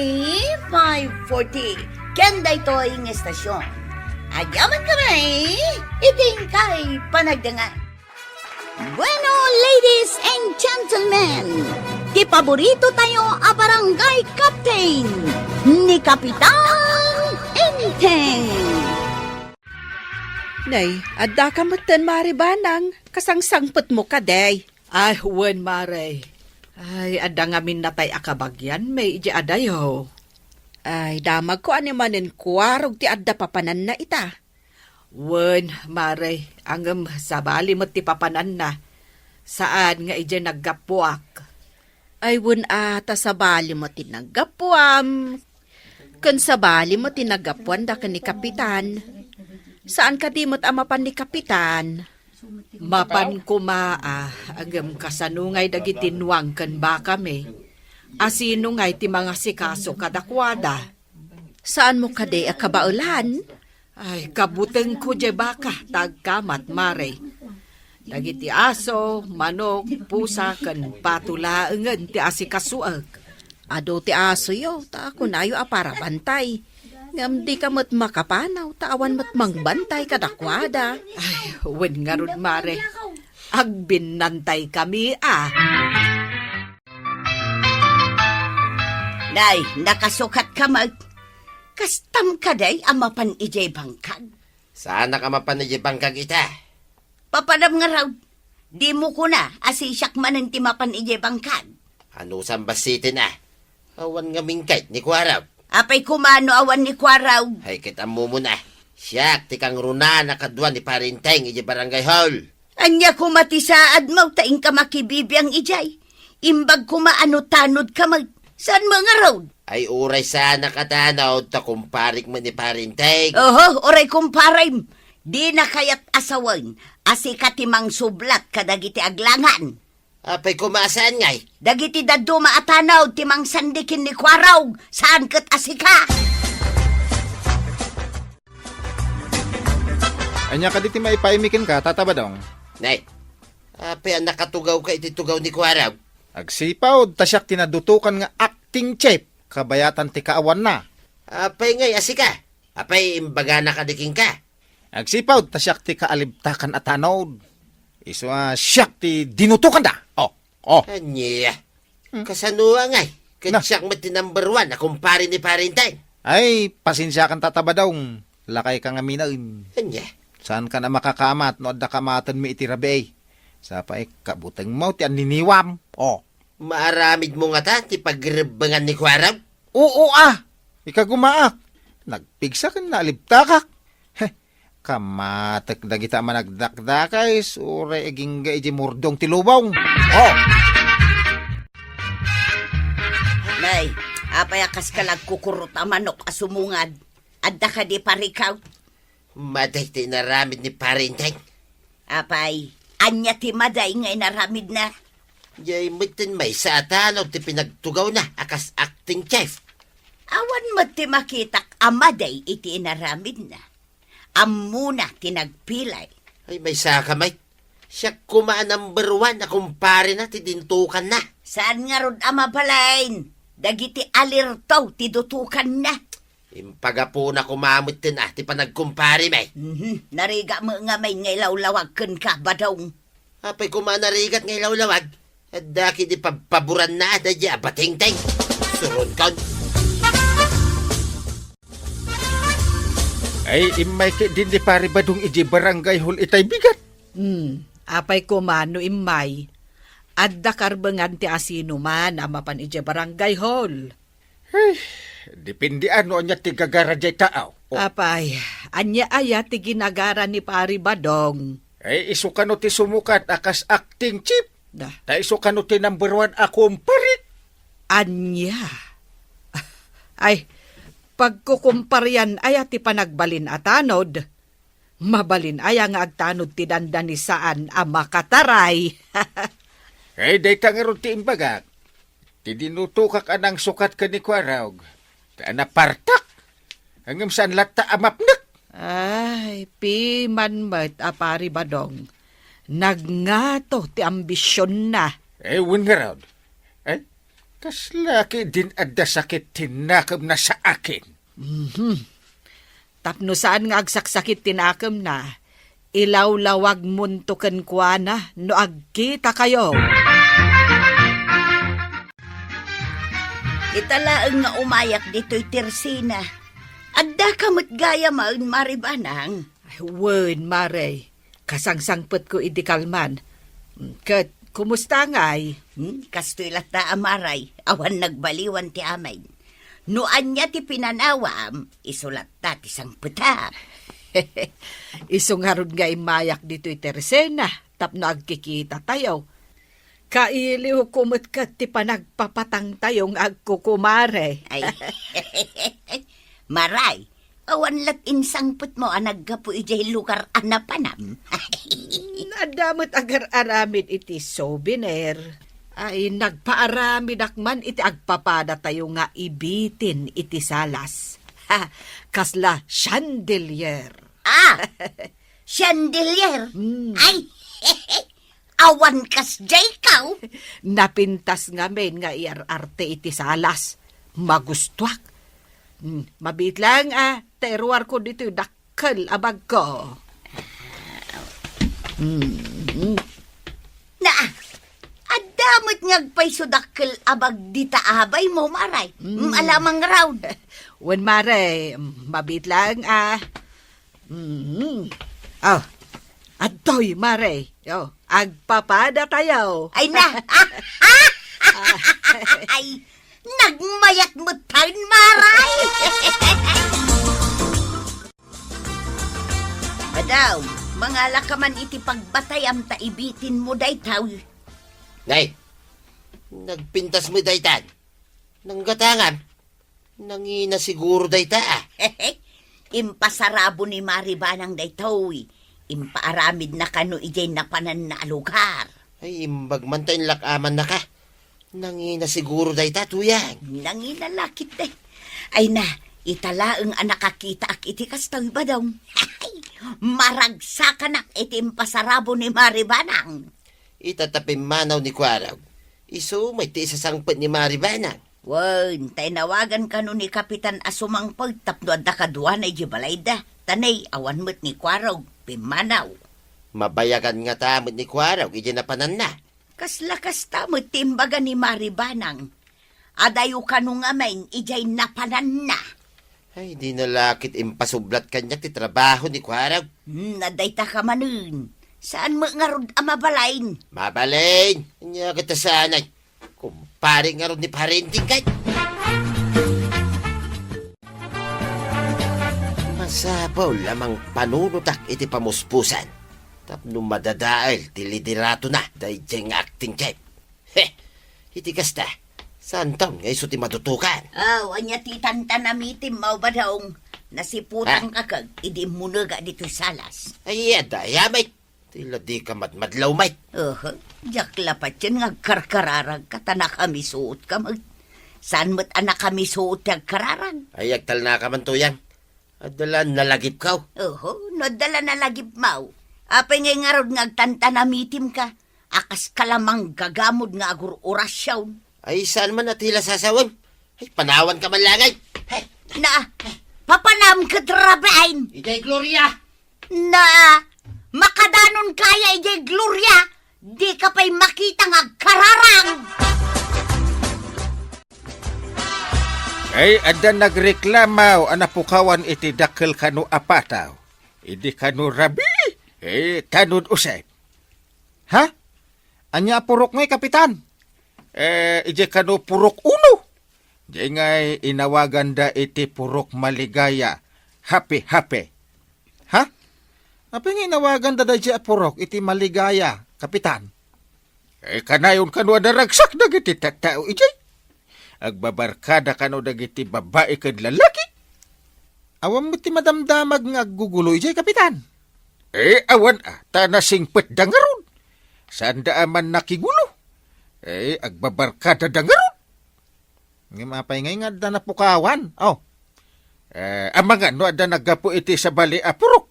540. Kenda ito'y ng estasyon. Agyaman kami, iting kay panagdangan. Bueno, ladies and gentlemen, di paborito tayo a barangay captain ni Kapitan Enteng. Nay, adda ka matan, maribanang. Kasangsangpot mo ka, day. Ay, wen, Maray. Ay, adda ngamin na tay akabagyan, may iji adayo. Ay, damag ko animanin kuwarog ti adda papanan na ita. Wen, Maray, angem sabali mo ti papanan na. Saan nga iji naggapuak? Ay, wun ata sa bali mo tinagapuam. Kun sa bali mo tinagapuan da ka ni Kapitan. Saan ka di mo't amapan ni Kapitan? Mapan kumaa, agam kasanungay dagitinwang kan ba kami. Asino ngay ti mga sikaso kadakwada. Saan mo ka di akabaulan? Ay, kabuteng ko je baka, tagkamat, Maray. Dagiti aso, manok, pusa, kan patulaengan ti asikasuag. Ado ti aso yo, ta ako na yo apara bantay. Ngam di ka mo't makapanaw, tawan mo't mangbantay kadakwada. Ay, wen nga ron, Mare. Agbinantay kami, Nay, nakasukat ka mag. Kastam ka day amapan ijay bangkag. Saan ka mapanayibang kag ita? Papadam nga raw, di mo ko na asisyak manan ti mapan ijay bangkag. Ano sambasitin Awan nga mingkait ni Kuaraw. Apay kumano awan ni Kwaraw. Ay kita mo muna. Siyak, tikang runa nakadwan ni Parinteng iji barangay hall. Anya kumatisaad mo, taing ka makibibiyang ijay. Imbag kumaano-tanod ka mag... Saan mga road? Ay uray sana katanaw ta kumparik man ni parinteng. Oho, oray kumparay. Di na kayat asawan. Asi katimang sublat kadagiti aglangan. Apay kumasaan ngay. Dagiti daduma atanaw timang sandikin ni Kwaraw. Saan kat asika? Anya ka diti maipaimikin ka, tatabadong. Nay, apay ang nakatugaw ka ititugaw ni Kwaraw. Agsipaw, tasyak tinadutukan nga acting chef. Kabayatan ti kaawan na. Apay ngay asika. Apay imbaga na kadiking ka. Agsipaw, tasyak ti kaalibtakan at tanod. Iso siyak ti dinutukan da. Oh. Anya. Kasanua ngay. Na. Katsyak mo ti number 1 na kumpari ni parinteng. Ay, pasensya kan tatabadong. Lakay ka nga minain. Anya. Saan ka na makakamat no adda kamatan mi iti rabi. Sa pa kabuteng mo ti aniniwam. Oh. Maaramid mo nga ta ti pagrebangan ni Kwaraw. Oo ikagumaak. Nagpigsa kan naalibtakak. Heh, kamatek dagita managdakdakay sure eging ga iji murdong tilubaw. Oh. Nay, apayakas ka kukurot a manok asumungad. Adda ka di parikaw. Maday ti naramid ni parinteng. Apay, anya ti maday ngay naramid na. Yay mutin may sa atanaw ti pinagtugaw na akas acting chef. Awan mo ti makitak amaday iti inaramid na. Amuna tinagpilay. Ay may sa kamay. Siya kumaan number 1 na kumpare na ti dintukan na. Saan nga rod ama palain? Dagiti alirtaw ti dutukan na. Impagapo na kumamot tin ti panagkumpare may. Nariga mo nga may ngaylawlawag ken ka badong. Apay kumanarigat ngay lawlawag. At daki di paburan na adadya bating-ting. Suron kon. Ay imay ki din di pari badong iji barangay hol itay bigat. Apay kumano imay. Adda karbengan ti asino man amapan ije barangay hall. Depende ano niya ti gagara jay taaw. Oh. Apay, anya aya ti ginagara ni Pari Badong. Ay iso kano ti sumukat akas acting chip. Dah, Ta iso kano ti number 1 akumparit. anya. Ay, pagkukumparyan aya ti panagbalin atanod. Mabalin aya nga agtanod ti dandan ni saan a makataray. Ay day tangaron ti imbagak. Ti dinutukak anang sukat ka ni Kwaraw. Ta napartak. Hanggang saan lata amapnak. Ay, piman met a Pari Badong. Nagngato ti ambisyon na. Ewan nga raw. Ay, kas laki din adda sakit tinakam na sa akin. Tapno saan nga agsaksakit tinakam na, ilawlawag muntukan kwa na no agkita kayo. Italaang nga umayak dito'y tersina. Adda kamot gaya maun maribanang. Ay, wen, Mare, kasangsangpet ko idikalman. Kat, kumusta nga'y? Kastoy lata amaray, awan nagbaliwan ti amay. Nuan niya ti pinanawam, isulat ta ti sang peta. Isungarod nga imayak dito'y tersena, tapno agkikita tayo. Kailiw kumot kat ti panagpapatang tayong agkukumare. Ay, maray, awan lat insangput mo anaggapo ijay lugar anapanam. Nadamot agar-aramid iti souvenir. Ay nagpaaramid akman iti agpapada tayo nga ibitin iti salas. Ha, kasla chandelier. Chandelier. Ay, awan kas jay kaw. Napintas nga men nga iararte iti salas. Magustuak. Mabit lang teruar ko dito dakkel abag ko. Na, adamot ngagpay sudakkel abag dita abay mo maray. Alamang raw. Wen mare, mabit lang Oh, adoy mare. Oh, agpapada tayo. Ay na. Ay, nagmayat mo tayo maray. Adaw, Mangala ka man iti pagbatayam ta ibitin mo daytaw. Nay, nagpintas mo daytan. Nanggatangan. Nangina siguro dayta ah. Impasarabo ni Maribanang daytaw. Impaaramid na kano ijay napanan na lugar. Ay, imbag man tayong lakaman na ka. Nangina siguro dayta, tuyang. Nanginalakit day. Ay na, italaang nakakita ak iti kastaw ba daw? Maragsakan ak iti impasarabo ni Maribanang. Itatapim manaw ni Kwaraw. Iso, may ti isasangpet ni Maribanang. Wan, nawagan ka ni Kapitan Asumang pagtapno at nakadwa na ijibalayda. Tanay, awan mo't ni Kwaraw, pimanaw. Mabayagan nga tamot ni Kwaraw, ijinapanan na. Kaslakas tamot timbaga ni Maribanang. Adayo ka nung amain, ijay napanan na. Ay, di nalakit impasublat kanya ti trabaho ni Kwaraw. Nadayta ka manun. Saan mo nga rod amabalain? Mabalain, niya kita sanay. Kumpare nga ron ni parenting kay. Masabaw lamang panunutak iti pamuspusan. Tapno madadaal, tilidirato na, dayjeng acting kay. Iti kasta, saan taon nga iso ti matutukan? Anya ti tantanamitim mau ba daong nasiputang kakag, idi munaga dito salas. Ay, daya, mate. Tila di ka madlaw, mate. Jaklapat yan nga karkararag ka, tanak kami suot ka mag. Saan mo't anak kami suot yung kararag? Ay, agtal na ka man to yan. Adalan nalagip ka. Nadala na lagip mau. Apay ngay nga rod nga agtantanamitim ka. Akas ka lamang gagamod nga agur orasyon. Ay, saan man natila sasawan? Ay, panawan ka man langay. Hey, Na, papanam ka trabain. Ijay Gloria. Na, makadanon kaya ijay Gloria. Di ka pa'y makita nga kararang. Ay, adan nagreklamaw, anapukawan iti dakkel kanu apataw. Idi kanu rabi, tanod usay. Ha? Anya purok ngay, kapitan? Ije kanu purok uno. Di ngay inawagan da iti purok maligaya. Happy. Ha? Apa nga inawagan da da purok iti maligaya, kapitan? Kanayon kanu ada ragsak dagiti tattao ijay. Agbabarkada kanu dagiti babae kad lalaki. Awan mo ti madamdamag nga aggugulo ijay, kapitan. Awan tanasingpet dangaron. Saan daaman nakigulo? Agbabarkada dangaron. Ng mapay ngay nga da napukawan. Amangan no ada nagapo iti sa bali apurok.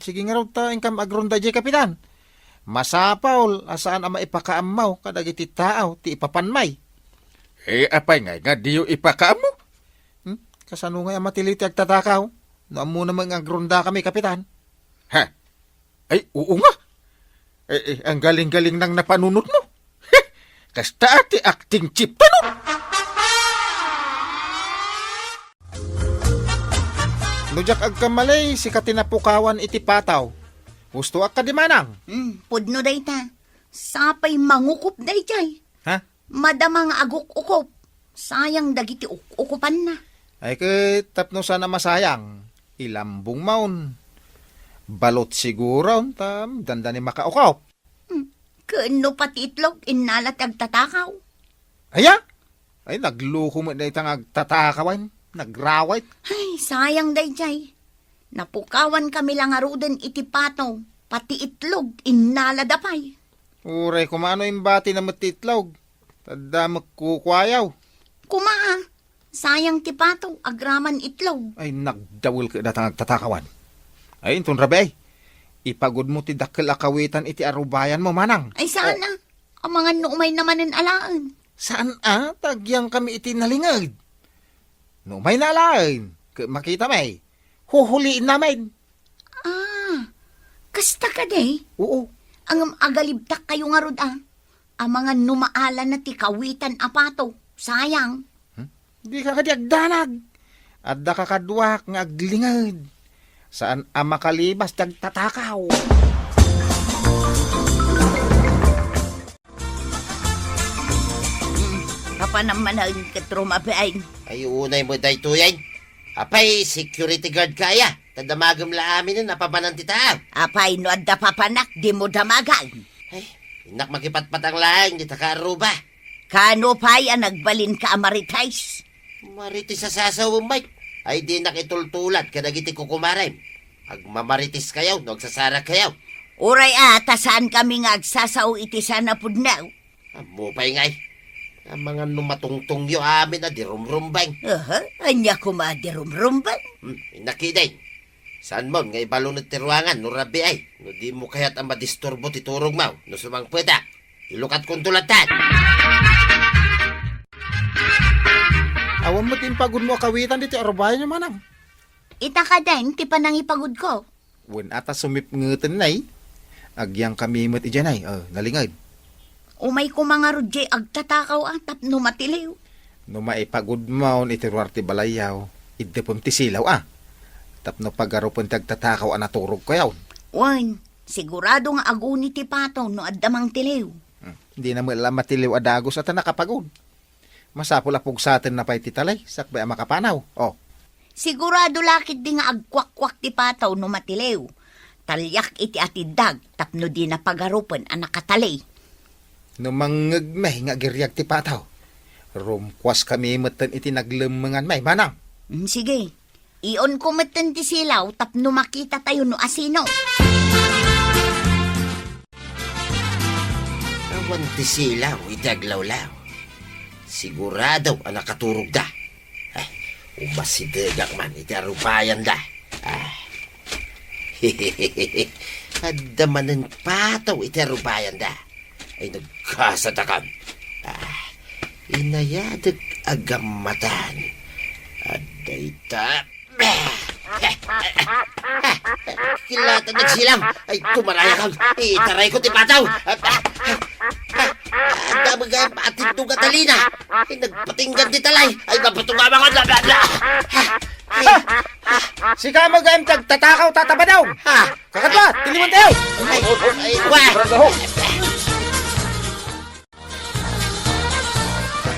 Sige nga raw taing kam agronda ijay, kapitan. Masapaw, asaan ama ipakaamaw kadagiti tao ti ipapanmay. Apay nga diyo ipakaamo? Kasano nga matiliti agtatakaw? Noon mo naman agronda kami, kapitan. Ha? Ay, oo nga. Ang galing-galing nang napanunot mo. Kasta ati acting chip tanong. Nujak agkamalay, si katinapukawan iti pataw. Gusto ak kadimanang. Pudno day ta. Sapay mangukup day jay. Ha? Madamang aguk-ukup. Sayang dagiti ukupan na. Ay tapno sana masayang. Ilambong maun. Balot siguro, dandani makaukaw. Kano pati itlog, inalat agtatakaw. Aya? Ay, nagluho mo na itang agtatakawan. Nagrawit. Ay, sayang day jay. Napukawan kami lang arudan iti pato. Pati itlog, inaladapay. Uray, kumano yung bati na matitlog. Tada magkukwayaw. Kumaa, sayang ti pato, agraman itlog. Ay, nagdawil ka datang agtatakawan. Ay, intun rabi. Ipagod mo ti dakkel akawitan iti arubayan mo, manang. Ay, sana. Ang mga numay naman ang alaan. Saan tagyang kami iti nalingag? Numay na alaan. Makita may. Huhuliin namin. Kasta ka day. Oo. Ang agalibtak kayo nga rod Ang mga numaala na ti kawitan apato. Sayang. Di ka kadiagdanag. At da kakadwak nga aglingad. Saan makalibas tatakaw. Kapanaman ang katrumabay. Ay, unay mo day tuyan. Apay, security guard kaya. Tadamagam la amin na napabanan ti tao. Apay no adda papanak, di mo damagan. Ay, inak makipatpatang laing di takaruba. Kano pa'y ang nagbalin ka amaritais? Maritis sa sasawang Mike. Ay di nakitultulat kadagiti kukumarim. Agmamaritis kayaw, nagsasara kayaw. Uray ata saan kami nga agsasaw iti sana pudnaw. Mupay ngay. Ang mga numatungtong yo amin na dirumrumbang. Anya kumadirumrumban. Inakiday. Saan mo, ngay balong ng tiruangan, no rabi ay. No di mo kaya't ang madisturbo titurong mau. No sumang pweda. Ilukat kong tulatan. Awan mo tin pagod mo kawitan dito arbayan nyo manam. Ita ka din, ti panang ipagod ko. Wen ata sumip ngeten nay. Agyang kami met ijan ay. Nalingad. Umay ko mga rudye agtatakaw ang tapno matiliw. No maipagod maon itiruar ti balayaw. Idepom ti silaw Tapno pagaropon tagtatakaw naturog kayaw. Wan, sigurado nga aguni ti pataw no addamang tiliw. Hindi na mula matiliw adagos at nakapagod. Masapula pug sa atin na pa'y titalay. Sakbay ang makapanaw. Sigurado lakit di nga agkwak-kwak ti pataw no matiliw. Talyak iti atidag tapno di na pagarupan ang nakatalay. No mangagmay nga giryag ti pataw. Rumkwas kami matan iti naglemengan may manang. Sige, iyon ko matan ti silaw tapno makita tayo no asino. Awan ti silaw, itaglawlaw. Sigurado ang nakaturog da. Ay, umasidegang man, itarupayan da. Adda man ang pataw, itarupayan da. Ay nagkasatakan. Inayadag agamatan. Aday ta. Kilata nagsilang. Ay, tumaraya kang. Itaray ko ti pataw. Anda magayang paatid nung katalina. Ay, nagpatinggan ti talay. Ay, mapatumama ko. Sika magayam tagtatakaw tatabadaw. Kakatwa, tiliwan tayo. Ay, wah.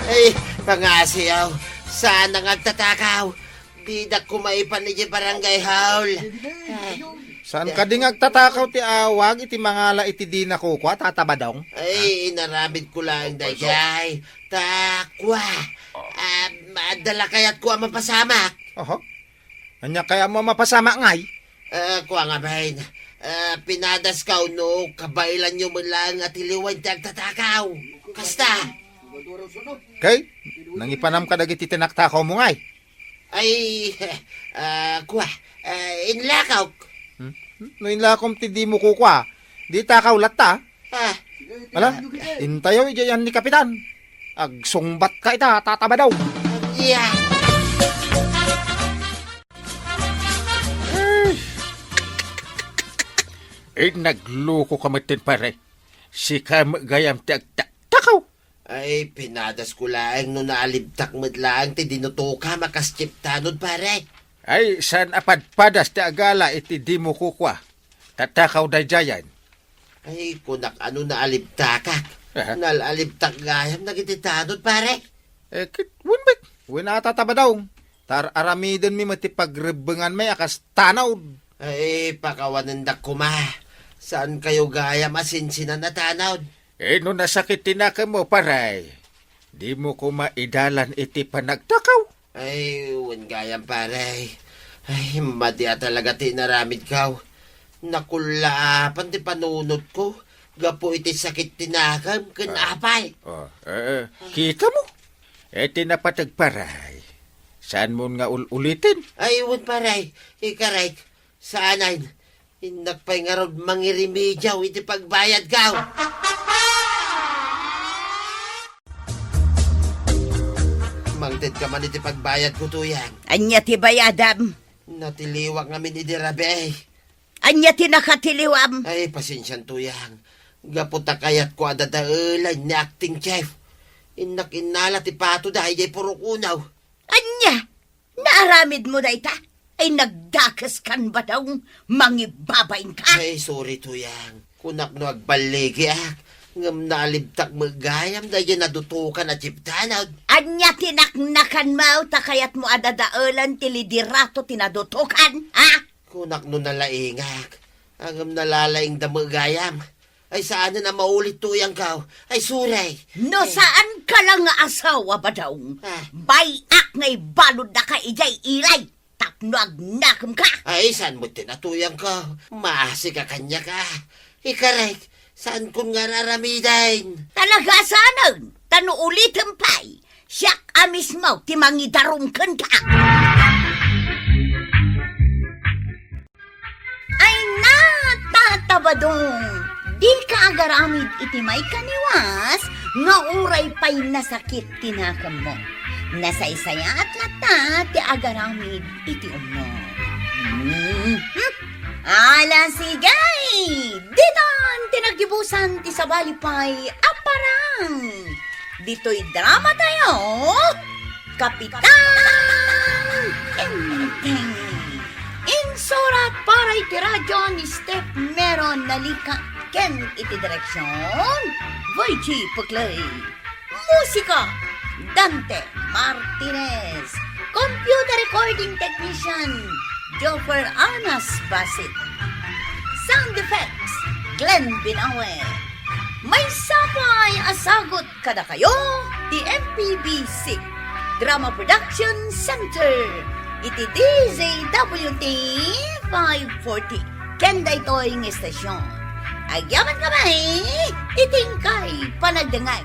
Ay, pangasiyaw. Sana ngagtatakaw. Di na kumaipan ni barangay haul. Saan ka di agtatakaw ti awag iti mangala iti di na kukwa tatabadong? Ay, inaramid ko lang dayay. Takwa. Madala kaya't ko ang mapasamak. Anya kaya mo mapasama ngay? Kuha nga bahin. Pinadas ka no, kabailan nyo mo lang at iliwan tagtatakaw. Kasta. Kay, nangipanam ka dagiti tinaktakaw mo ngay. Ay, kuha. Inlakaw. No inlakom ti di mo kukwa, di takaw latta. Ala, intayaw ijayan ni Kapitan. Agsungbat ka ita, tatabadaw. Yeah. Nagloko ka matin pare. Si kam gayam ti agtakaw. Ay, pinadas ko lang no naalibtak mo't lang ti dinutuka makaskip tanod pare. Ay, san apadpadas ti agala iti di mo kukwa. Tatakaw da jayan. Ay, kunak ano naalibtakak. Nalalibtak gayam nagititanod pare. Wunbek. Winatatabadaw. Tar aramidon mi mati pagrebengan may akas tanaw. Ay, pakawanandak ko ma. Saan kayo gayam asinsinan na tanawd? No nasakit tinaka mo paray. Di mo ko maidalan iti panagtakaw. Ay, gayam pare. Ay, madya talaga tinaramid kaw. Nakulaapan ti panunod ko. Gapo iti sakit tinakam kanapay. Kita mo? Tinapatagparay. Saan mo nga ulitin? Ay, paray. Ikaray. Saanayn. Inakpay nga rod mangirimidyaw iti pagbayad kaw. Mangted ka man iti pagbayad ko to yan. Anya ti bayadam. Natiliwak nga min idirabe. Anya ti nakatiliwam. Ay, pasensyan to yan. Gaputa kayat ko adadaulay ni acting chef. Inakinala ti pato dahil jay puro kunaw. Anya, naaramid mo na ita. Ay nagdakas kan ba daw mangibabain ka? Ay, sorry to yan. Kunak no agbaligi ngam naalibtak magayam dahil nadutukan at chiptanawd. Anya tinaknakan mo, takayat mo adadaulan tilidirato tinadutukan, ha? Kunak no nalaingak. Ang nalalaing damagayam. Ay saan na maulit tuyang ka? Ay suray. No saan ka lang nga asawa ba daw? Bayak ngay balod na ka ijay ilay. Tapno agnakam ka. Ay saan mo tinatuyang ka? Maasi ka kanya ka. Ikarek, saan kun nga raramidain? Talaga saan? Tano ulitin pa'y. Siyak amis mo timangidarungkan ka. Ay natatabadong. Di ka agaramid iti may kaniwas, nga uray pa'y nasakit tinakam mo. Nasaysaya at lata ti agaramid iti umno. Ala sigay! Ditan tinagibusan ti sabali pa'y aparang. Dito'y drama tayo, Kapitan Enteng. Insurat para iti radyo ni Step Meron nalika ken iti direksyon Voichi Puklay. Musika Dante Martinez. Computer recording technician Joffer Anas Basit. Sound effects Glenn Binawe. May sapay asagot kada kayo di MPBC Drama Production Center. Iti DZWT 540. Kenda ito'y ng estasyon. Agyaman kamay, itingkay panagdangay.